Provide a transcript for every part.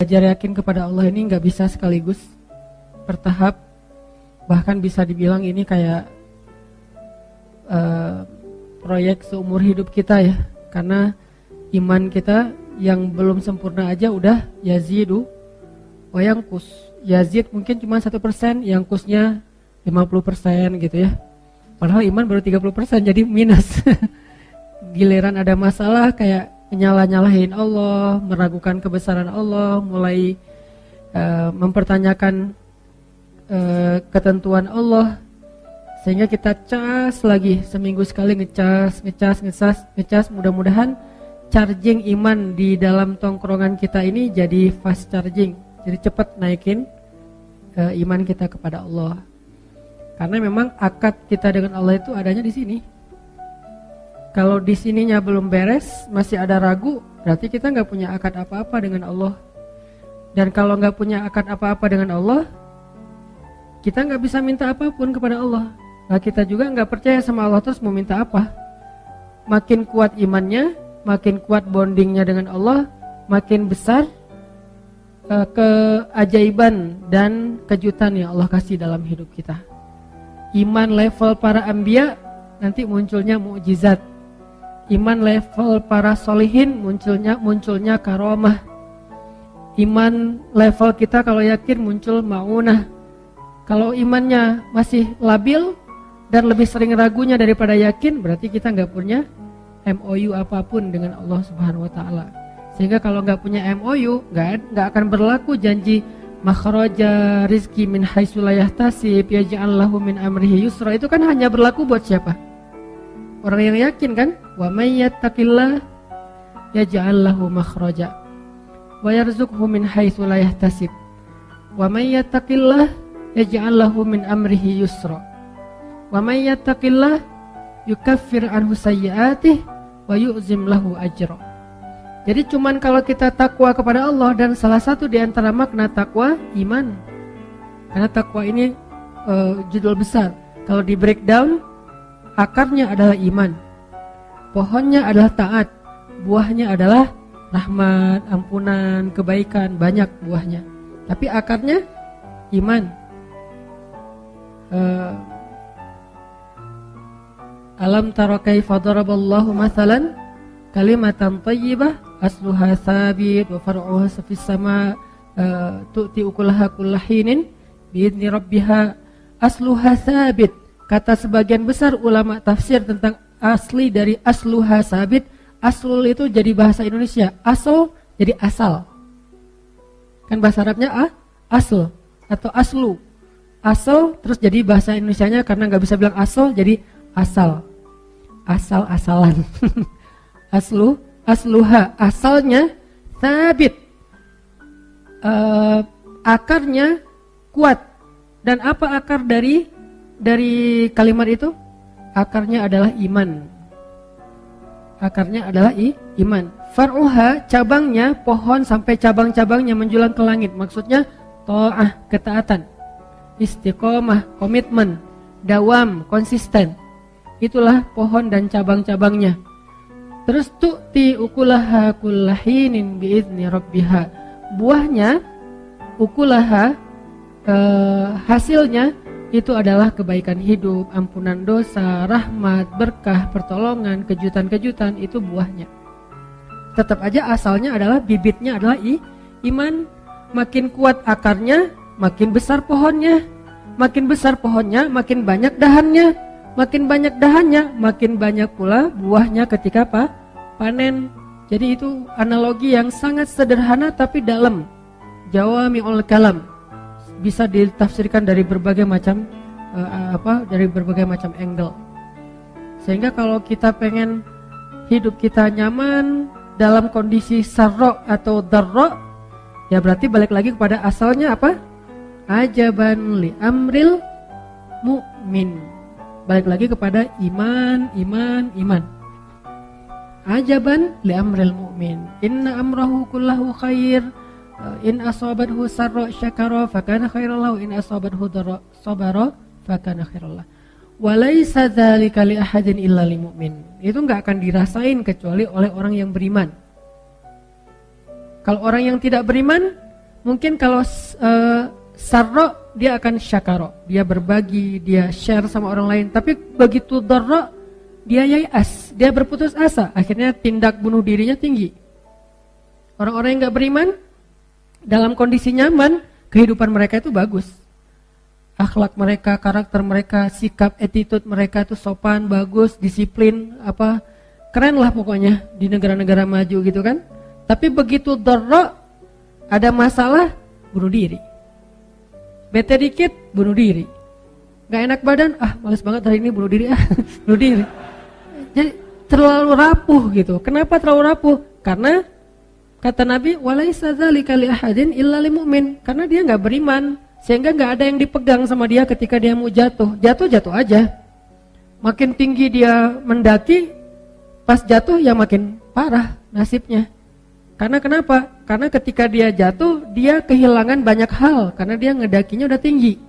Belajar yakin kepada Allah ini nggak bisa sekaligus, bertahap. Bahkan bisa dibilang ini kayak proyek seumur hidup kita ya. Karena iman kita yang belum sempurna aja udah yazidu wa yanqus. Yazid mungkin cuma 1%, yanqusnya 50% gitu ya. Padahal iman baru 30%, jadi minus. Giliran ada masalah kayak nyalah-nyalahin Allah, meragukan kebesaran Allah, mulai mempertanyakan ketentuan Allah, sehingga kita cas lagi seminggu sekali, ngecas. Mudah-mudahan charging iman di dalam tongkrongan kita ini jadi fast charging, jadi cepat naikin iman kita kepada Allah. Karena memang akad kita dengan Allah itu adanya di sini. Kalau di sininya belum beres, masih ada ragu, berarti kita nggak punya akad apa-apa dengan Allah. Dan kalau nggak punya akad apa-apa dengan Allah, kita nggak bisa minta apapun kepada Allah. Nah, kita juga nggak percaya sama Allah, terus mau minta apa? Makin kuat imannya, makin kuat bondingnya dengan Allah, makin besar keajaiban dan kejutan yang Allah kasih dalam hidup kita. Iman level para anbiya, nanti munculnya mukjizat. Iman level para solihin, munculnya karomah. Iman level kita kalau yakin muncul maunah. Kalau imannya masih labil dan lebih sering ragunya daripada yakin, berarti kita nggak punya MOU apapun dengan Allah Subhanahu Wa Taala. Sehingga kalau nggak punya MOU, nggak akan berlaku janji makhraja rizki min haitsu la yahtasib yaj'al lahu min amrihi yusra. Itu kan hanya berlaku buat siapa? Orang yang yakin kan? Wa may yattaqillah yaj'al lahu makhraja wa yarzuqhu min haitsu la yahtasib. Wa may yattaqillah yaj'al lahu min amrihi yusra. Wa may yattaqillah yukaffir anhu sayyi'atihi wa yu'zim lahu ajra. Jadi cuman kalau kita takwa kepada Allah, dan salah satu di antara makna takwa iman. Karena takwa ini judul besar. Kalau di breakdown, akarnya adalah iman, pohonnya adalah taat, buahnya adalah rahmat, ampunan, kebaikan, banyak buahnya. Tapi akarnya iman. Alam tara kaifa daraballahu mathalan kalimatan thayyibah asluha thabit wa far'uha fis sama tu'ti ukulaha kullahinin biidzni rabbiha. Asluha thabit, kata sebagian besar ulama tafsir tentang asli dari asluha sabit. Aslul itu jadi bahasa Indonesia, asal jadi asal. Kan bahasa Arabnya asl atau aslu. Asal terus jadi bahasa Indonesianya karena nggak bisa bilang asal jadi asal. Asal-asalan. Asluha, asalnya sabit. Akarnya kuat. Dan apa akar dari kalimat itu? Akarnya adalah iman. Akarnya adalah iman. Far'uha, cabangnya, pohon sampai cabang-cabangnya menjulang ke langit. Maksudnya ta'ah, ketaatan. Istiqomah, komitmen. Dawam, konsisten. Itulah pohon dan cabang-cabangnya. Terus tu'ti ukulaha kullahinin biizni rabbiha. Buahnya, ukulaha, hasilnya itu adalah kebaikan hidup, ampunan dosa, rahmat, berkah, pertolongan, kejutan-kejutan, itu buahnya. Tetap aja asalnya adalah, bibitnya adalah iman. Makin kuat akarnya, makin besar pohonnya. Makin besar pohonnya, makin banyak dahannya. Makin banyak dahannya, makin banyak pula buahnya ketika panen. Jadi itu analogi yang sangat sederhana tapi dalam. Jawami'ul kalam, bisa ditafsirkan dari berbagai macam dari berbagai macam angle. Sehingga kalau kita pengen hidup kita nyaman dalam kondisi sarro atau darro, ya berarti balik lagi kepada asalnya apa? Ajaban li amril mu'min. Balik lagi kepada iman. Ajaban li amril mu'min. Inna amrahu kullahu khair. In asabathu sarra syakara fakana khairan lahu, in asabathu dharra sabara fakana khairan lahu. Wa laisa dzalika li ahadin illa lil mu'min. Itu enggak akan dirasain kecuali oleh orang yang beriman. Kalau orang yang tidak beriman, Mungkin kalau sarro dia akan syakaro, dia berbagi, dia share sama orang lain. Tapi begitu darro dia yai'as, dia berputus asa, akhirnya tindak bunuh dirinya tinggi. Orang-orang yang gak beriman dalam kondisi nyaman, kehidupan mereka itu bagus. Akhlak mereka, karakter mereka, sikap, attitude mereka itu sopan, bagus, disiplin, keren lah pokoknya di negara-negara maju gitu kan. Tapi begitu darro, ada masalah, bunuh diri. Bete dikit, bunuh diri. Gak enak badan, males banget hari ini bunuh diri, bunuh diri. Jadi terlalu rapuh gitu. Kenapa terlalu rapuh? Karena kata Nabi, walaisa dzalika li ahadin illa lil mu'min. Karena dia enggak beriman, sehingga enggak ada yang dipegang sama dia ketika dia mau jatuh. Jatuh aja. Makin tinggi dia mendaki, pas jatuh ya makin parah nasibnya. Karena kenapa? Karena ketika dia jatuh, dia kehilangan banyak hal karena dia ngedakinya udah tinggi.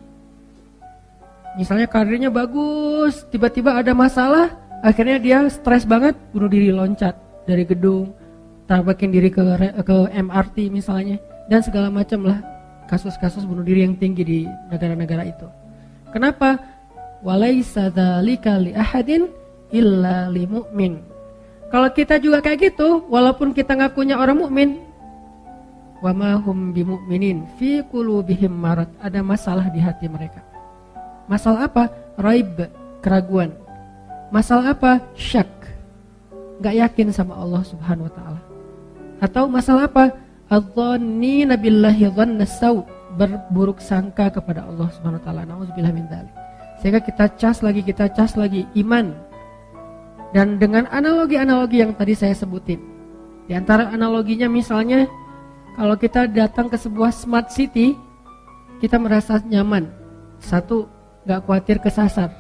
Misalnya karirnya bagus, tiba-tiba ada masalah, akhirnya dia stres banget, bunuh diri, loncat dari gedung, tabrakin diri ke MRT misalnya, dan segala macam lah kasus-kasus bunuh diri yang tinggi di negara-negara itu. Kenapa? Walaisa dzalika li ahadin illa li mu'min. Kalau kita juga kayak gitu, walaupun kita ngakunya orang mukmin, wa ma hum bimu'minin fi qulubihim marad, ada masalah di hati mereka. Masalah apa? Raib, keraguan. Masalah apa? Syak, gak yakin sama Allah Subhanahu wa ta'ala. Atau masalah apa? Adzannina billahi dhanna saw, berburuk sangka kepada Allah Subhanahu wa ta'ala. Nauzubillah min dzalik. Sehingga kita cas lagi iman. Dan dengan analogi-analogi yang tadi saya sebutin. Di antara analoginya misalnya, kalau kita datang ke sebuah smart city, kita merasa nyaman. Satu, gak khawatir kesasar.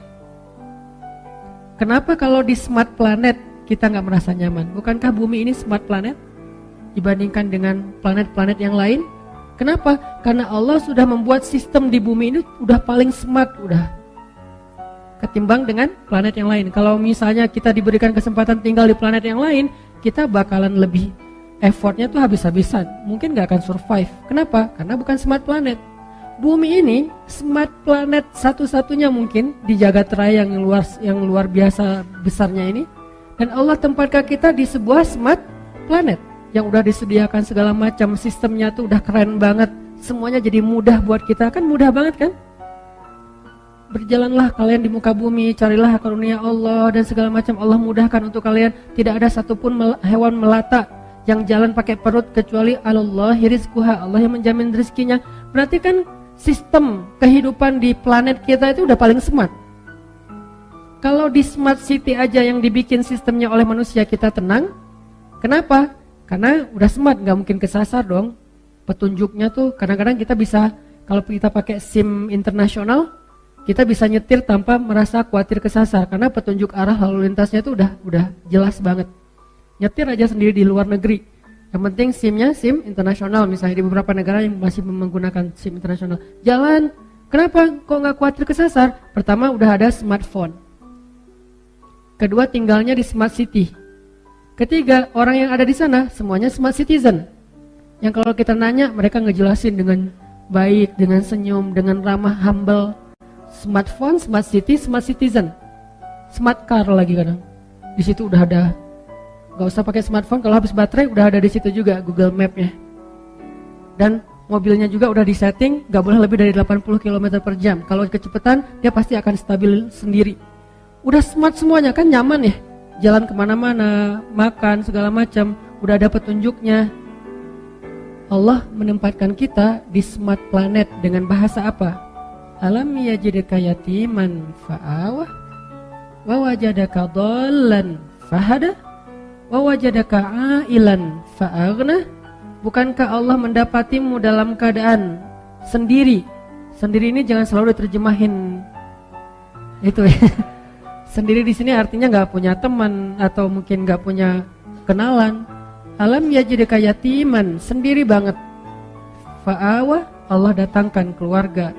Kenapa kalau di smart planet kita gak merasa nyaman? Bukankah bumi ini smart planet dibandingkan dengan planet-planet yang lain? Kenapa? Karena Allah sudah membuat sistem di bumi ini udah paling smart, udah ketimbang dengan planet yang lain. Kalau misalnya kita diberikan kesempatan tinggal di planet yang lain, kita bakalan lebih effortnya tuh habis-habisan. Mungkin gak akan survive. Kenapa? Karena bukan smart planet. Bumi ini smart planet satu-satunya mungkin di jagat raya yang luar biasa besarnya ini. Dan Allah tempatkan kita di sebuah smart planet yang udah disediakan segala macam, sistemnya tuh udah keren banget. Semuanya jadi mudah buat kita, kan mudah banget kan? Berjalanlah kalian di muka bumi, carilah karunia Allah dan segala macam, Allah mudahkan untuk kalian. Tidak ada satupun hewan melata yang jalan pakai perut kecuali Allahi rizquha, Allah yang menjamin rezekinya. Berarti kan sistem kehidupan di planet kita itu udah paling smart. Kalau di smart city aja yang dibikin sistemnya oleh manusia kita tenang. Kenapa? Karena udah smart, gak mungkin kesasar dong. Petunjuknya tuh kadang-kadang kita bisa, kalau kita pakai SIM internasional, kita bisa nyetir tanpa merasa khawatir kesasar karena petunjuk arah lalu lintasnya itu udah jelas banget. Nyetir aja sendiri di luar negeri. Yang penting SIM-nya SIM internasional, misalnya di beberapa negara yang masih menggunakan SIM internasional. Jalan, kenapa kok nggak khawatir kesasar? Pertama udah ada smartphone. Kedua tinggalnya di smart city. Ketiga orang yang ada di sana semuanya smart citizen. Yang kalau kita nanya mereka ngejelasin dengan baik, dengan senyum, dengan ramah, humble. Smartphone, smart city, smart citizen, smart car lagi kadang. Di situ udah ada, nggak usah pakai smartphone, kalau habis baterai udah ada di situ juga Google Map-nya. Dan mobilnya juga udah disetting, nggak boleh lebih dari 80 km per jam. Kalau kecepatan dia pasti akan stabil sendiri. Udah smart semuanya kan, nyaman ya. Jalan kemana-mana, makan segala macam, udah ada petunjuknya. Allah menempatkan kita di smart planet dengan bahasa apa? Alam yajidka yatiman fa'awah wa wajadaka dhallan fahada wa wajadaka ailan fa'aghna. Bukankah Allah mendapatimu dalam keadaan sendiri? Sendiri ini jangan selalu diterjemahin itu ya. Sendiri di sini artinya nggak punya teman atau mungkin nggak punya kenalan. Alam yajidka yatiman, sendiri banget. Fa'awah, Allah datangkan keluarga.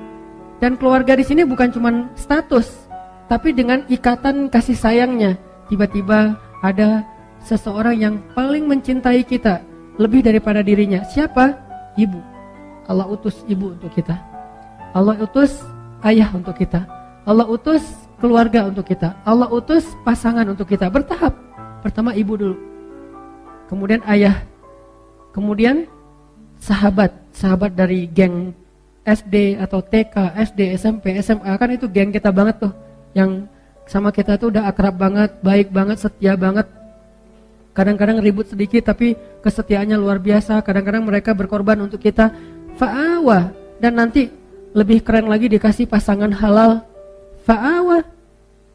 Dan keluarga di sini bukan cuma status, tapi dengan ikatan kasih sayangnya. Tiba-tiba ada seseorang yang paling mencintai kita lebih daripada dirinya. Siapa? Ibu. Allah utus ibu untuk kita. Allah utus ayah untuk kita. Allah utus keluarga untuk kita. Allah utus pasangan untuk kita. Bertahap. Pertama ibu dulu. Kemudian ayah. Kemudian sahabat. Sahabat dari geng SD atau TK, SD, SMP, SMA. Kan itu geng kita banget tuh. Yang sama kita tuh udah akrab banget, baik banget, setia banget. Kadang-kadang ribut sedikit tapi kesetiaannya luar biasa. Kadang-kadang mereka berkorban untuk kita. Fa'awa. Dan nanti lebih keren lagi dikasih pasangan halal. Fa'awa.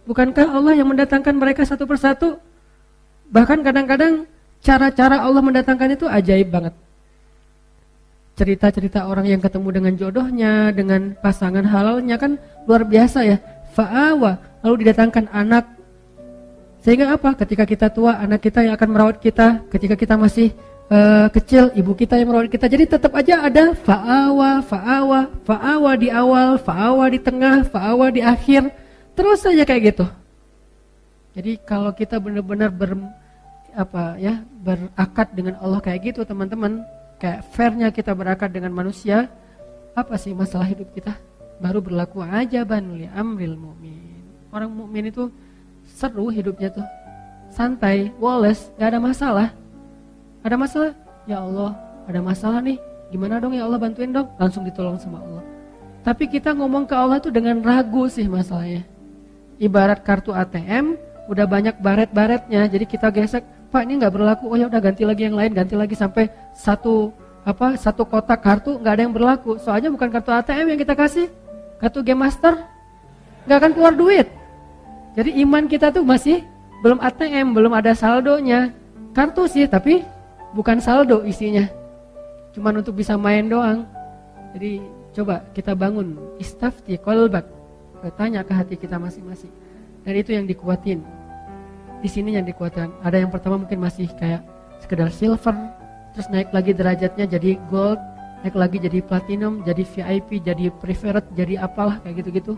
Bukankah Allah yang mendatangkan mereka satu persatu? Bahkan kadang-kadang cara-cara Allah mendatangkan itu ajaib banget. Cerita-cerita orang yang ketemu dengan jodohnya, dengan pasangan halalnya kan luar biasa ya. Fa'awa. Lalu didatangkan anak. Sehingga apa? Ketika kita tua, anak kita yang akan merawat kita. Ketika kita masih kecil, ibu kita yang merawat kita. Jadi tetap aja ada fa'awa, fa'awa, fa'awa di awal, fa'awa di tengah, fa'awa di akhir. Terus saja kayak gitu. Jadi kalau kita benar-benar berakad dengan Allah kayak gitu teman-teman, kayak fairnya kita berakad dengan manusia, apa sih masalah hidup kita? Baru berlaku ajaban li amril mu'min. Orang mukmin itu seru hidupnya tuh, santai, woles, gak ada masalah. Ada masalah? Ya Allah, ada masalah nih. Gimana dong ya Allah, bantuin dong. Langsung ditolong sama Allah. Tapi kita ngomong ke Allah tuh dengan ragu sih masalahnya. Ibarat kartu ATM, udah banyak baret-baretnya. Jadi kita gesek, Pak ini gak berlaku. Oh ya udah ganti lagi yang lain, ganti lagi sampai satu kotak kartu gak ada yang berlaku. Soalnya bukan kartu ATM yang kita kasih, kartu Game Master, gak akan keluar duit. Jadi iman kita tuh masih belum ATM, belum ada saldonya. Kartu sih, tapi bukan saldo isinya. Cuman untuk bisa main doang. Jadi coba kita bangun istafti qalbak. Tanya ke hati kita masing-masing. Dan itu yang dikuatin. Di sini yang dikuatkan. Ada yang pertama mungkin masih kayak sekedar silver, terus naik lagi derajatnya jadi gold, naik lagi jadi platinum, jadi VIP, jadi preferred, jadi apalah kayak gitu-gitu.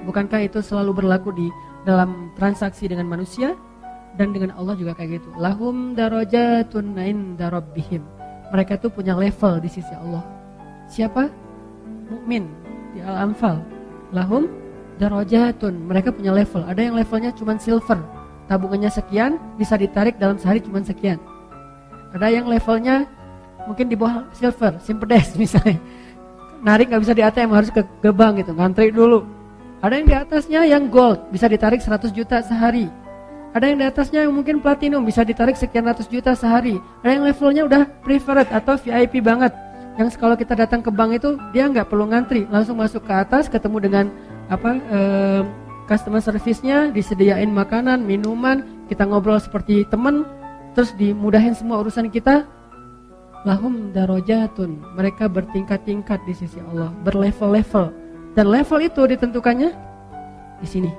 Bukankah itu selalu berlaku di dalam transaksi dengan manusia dan dengan Allah juga kayak gitu. Lahum darajatun inda rabbihim. Mereka tuh punya level di sisi Allah. Siapa? Mukmin di Al-Anfal. Lahum darajatun. Mereka punya level. Ada yang levelnya cuma silver. Tabungannya sekian, bisa ditarik dalam sehari cuma sekian. Ada yang levelnya mungkin di bawah silver, simpedes misalnya. Narik gak bisa di ATM, harus ke bank gitu, ngantri dulu. Ada yang di atasnya yang gold, bisa ditarik 100 juta sehari. Ada yang di atasnya yang mungkin platinum, bisa ditarik sekian ratus juta sehari. Ada yang levelnya udah preferred atau VIP banget, yang kalau kita datang ke bank itu dia nggak perlu ngantri, langsung masuk ke atas, ketemu dengan customer service-nya, disediain makanan, minuman, kita ngobrol seperti teman, terus dimudahin semua urusan kita. Lahum darajatun. Mereka bertingkat-tingkat di sisi Allah, berlevel-level. Dan level itu ditentukannya di sini.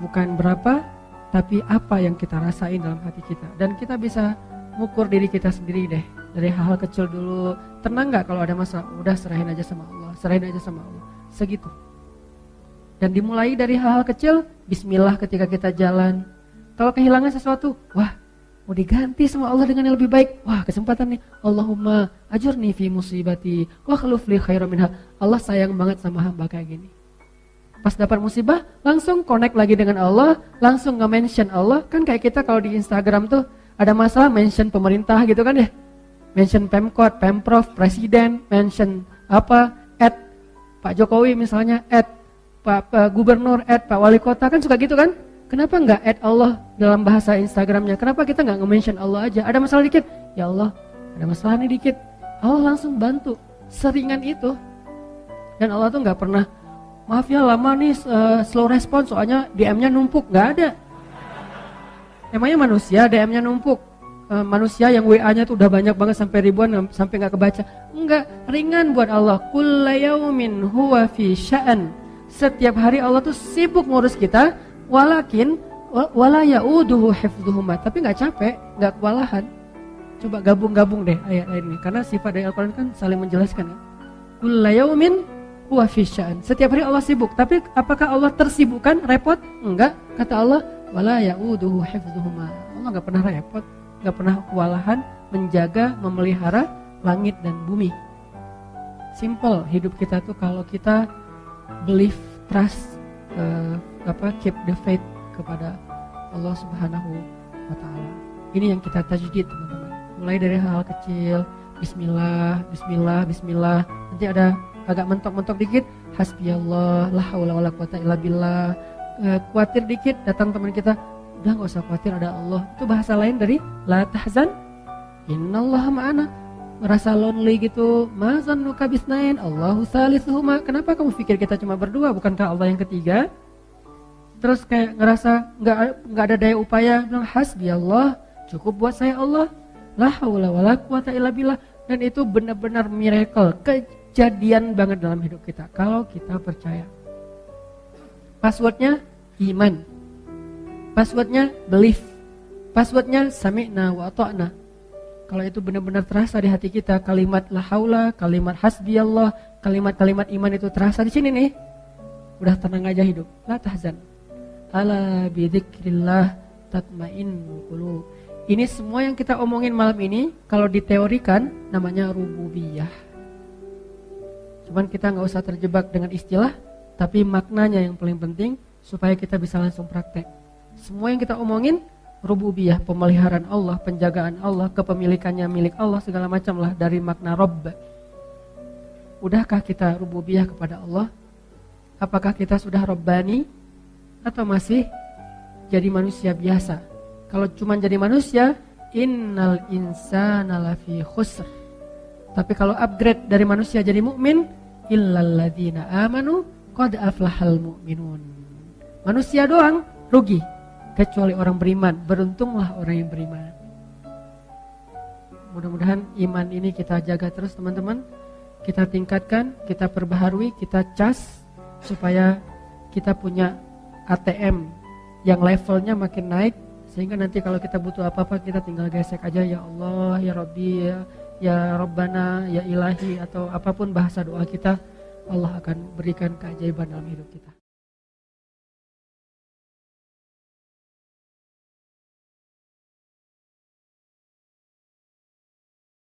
Bukan berapa, tapi apa yang kita rasain dalam hati kita. Dan kita bisa mengukur diri kita sendiri deh. Dari hal-hal kecil dulu. Tenang gak kalau ada masalah? Udah serahin aja sama Allah. Serahin aja sama Allah. Segitu. Dan dimulai dari hal-hal kecil. Bismillah ketika kita jalan. Kalau kehilangan sesuatu, wah, mau diganti sama Allah dengan yang lebih baik. Wah, kesempatan nih. Allahumma ajurni fi musibati wa khluf li khairan minha. Allah sayang banget sama hamba kayak gini. Pas dapat musibah, langsung connect lagi dengan Allah, langsung nge-mention Allah. Kan kayak kita kalau di Instagram tuh ada masalah mention pemerintah gitu kan ya. Mention Pemkot, Pemprov, Presiden, mention add Pak Jokowi misalnya, add Pak Gubernur, add Pak Wali Kota, kan suka gitu kan? Kenapa enggak add Allah dalam bahasa Instagramnya? Kenapa kita enggak nge-mention Allah aja? Ada masalah dikit, ya Allah, ada masalah nih dikit. Allah langsung bantu, seringan itu. Dan Allah tuh enggak pernah, maaf ya lama nih slow respon soalnya DM-nya numpuk, enggak ada. Emangnya manusia DM-nya numpuk? Manusia yang WA-nya tuh udah banyak banget sampai ribuan sampai enggak kebaca. Enggak, ringan buat Allah. Kullu yaumin huwa fi sya'an. Setiap hari Allah tuh sibuk ngurus kita. Walakin wala ya'uduhu hifdzuhuma, tapi enggak capek, enggak kewalahan. Coba gabung-gabung deh ayat-ayat ini karena sifat dari Al-Qur'an kan saling menjelaskan kan. Kullu yaumin huwa fi sya'an. Setiap hari Allah sibuk, tapi apakah Allah tersibukkan, repot? Enggak. Kata Allah, wala ya'uduhu hifdzuhuma. Allah enggak pernah repot, enggak pernah kewalahan menjaga, memelihara langit dan bumi. Simple hidup kita tuh kalau kita believe, trust, keep the faith kepada Allah Subhanahu wa Ta'ala. Ini yang kita tajdid, teman-teman. Mulai dari hal kecil, bismillah, bismillah, bismillah. Nanti ada agak mentok-mentok dikit, hasbiyallah, la haula wala quwata illa billah. Khawatir dikit, datang teman kita, udah gak usah khawatir, ada Allah. Itu bahasa lain dari la tahzan, innallaha ma'ana. Merasa lonely gitu, ma zannuka bisnain, Allahu salisuhuma. Kenapa kamu pikir kita cuma berdua, bukankah Allah yang ketiga? Terus kayak ngerasa nggak ada daya upaya, bilang hasbiyallah, cukup buat saya Allah, la haula wala quwata illa billah. Dan itu benar-benar miracle, kejadian banget dalam hidup kita kalau kita percaya. Passwordnya iman, passwordnya belief, passwordnya sami'na wa ata'na. Kalau itu benar-benar terasa di hati kita, kalimat la haula, kalimat hasbiyallah, kalimat-kalimat iman itu terasa di sini nih, udah tenang aja hidup. La tahzan, ala bidzikrillah tatmainnul qulub. Ini semua yang kita omongin malam ini, kalau diteorikan namanya rububiyah. Cuman kita gak usah terjebak dengan istilah, tapi maknanya yang paling penting supaya kita bisa langsung praktek. Semua yang kita omongin rububiyah, pemeliharaan Allah, penjagaan Allah, kepemilikannya milik Allah, segala macam lah dari makna Rabb. Udahkah kita rububiyah kepada Allah? Apakah kita sudah Rabbani atau masih jadi manusia biasa? Kalau cuma jadi manusia, innal insana lafi khusr. Tapi kalau upgrade dari manusia jadi mukmin, illal ladzina amanu qad aflahal mu'minun. Manusia doang rugi, kecuali orang beriman. Beruntunglah orang yang beriman. Mudah-mudahan iman ini kita jaga terus, teman-teman. Kita tingkatkan, kita perbaharui, kita cas supaya kita punya ATM yang levelnya makin naik, sehingga nanti kalau kita butuh apa-apa kita tinggal gesek aja, ya Allah, ya Rabbi, ya Rabbana, ya Ilahi, atau apapun bahasa doa kita, Allah akan berikan keajaiban dalam hidup kita.